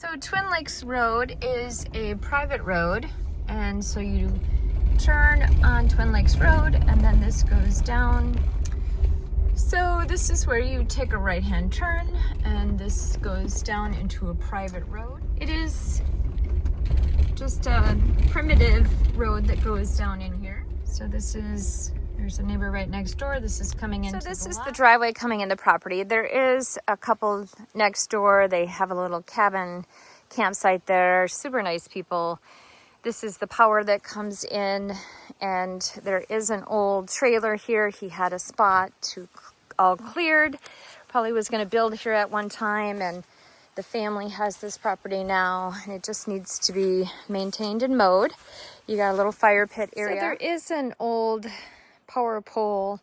So Twin Lakes Road is a private road, and so you turn on Twin Lakes Road and then this goes down. So this is where you take a right-hand turn and this goes down into a private road. It is just a primitive road that goes down in here. So there's a neighbor right next door. This is coming into the lot. So this is the driveway coming into property. There is a couple next door. They have a little cabin campsite there. Super nice people. This is the power that comes in, and there is an old trailer here. He had a spot to all cleared. Probably was going to build here at one time, and the family has this property now, and it just needs to be maintained and mowed. You got a little fire pit area. So there is an old power pole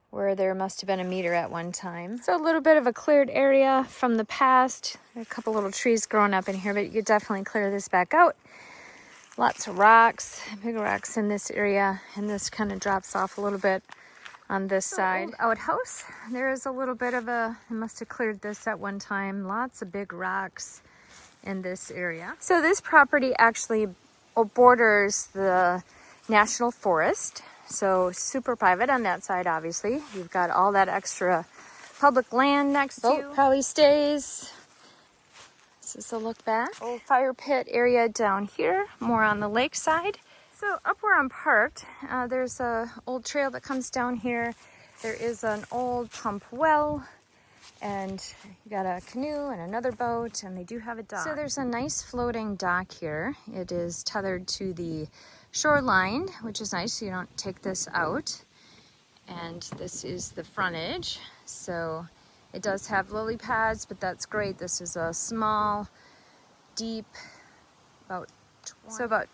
where there must have been a meter at one time. So a little bit of a cleared area from the past. There are a couple little trees growing up in here, but you could definitely clear this back out. Lots of rocks, big rocks in this area, and this kind of drops off a little bit on this side. Old outhouse. There is a little bit of I must have cleared this at one time. Lots of big rocks in this area. So this property actually borders the National Forest. So super private on that side, obviously. You've got all that extra public land next to you. Probably stays. This is a look back. Old fire pit area down here, more on the lakeside. So up where I'm parked, there's a old trail that comes down here. There is an old pump well, and you got a canoe and another boat, and they do have a dock. So there's a nice floating dock here. It is tethered to the shoreline, which is nice, so you don't take this out. And this is the frontage. So it does have lily pads, but that's great. This is a small, deep, about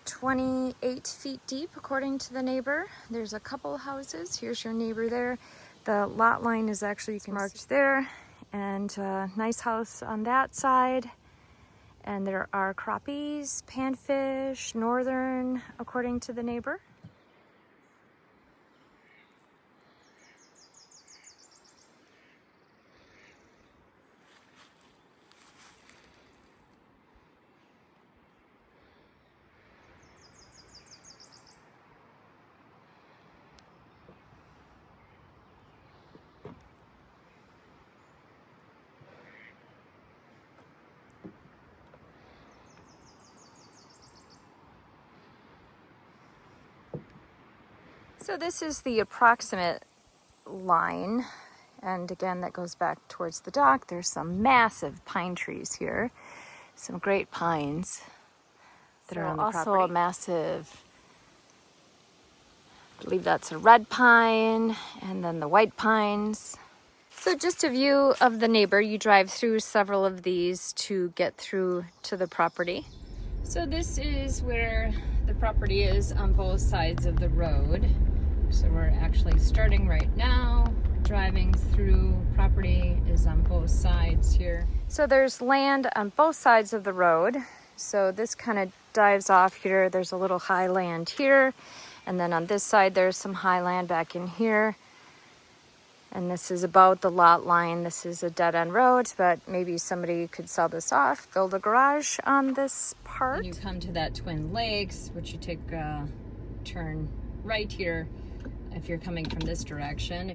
28 feet deep, according to the neighbor. There's a couple houses. Here's your neighbor there. The lot line is actually marked there, and a nice house on that side. And there are crappies, panfish, northern, according to the neighbor. So this is the approximate line, and again that goes back towards the dock. There's some massive pine trees here, some great pines that are on the property. Also a massive, I believe that's a red pine, and then the white pines. So just a view of the neighbor. You drive through several of these to get through to the property. So this is where the property is on both sides of the road. So we're actually starting right now. Driving through, property is on both sides here. So there's land on both sides of the road. So this kind of dives off here. There's a little high land here. And then on this side, there's some high land back in here. And this is about the lot line. This is a dead-end road, but maybe somebody could sell this off, build a garage on this part. When you come to that Twin Lakes, which you take a turn right here if you're coming from this direction.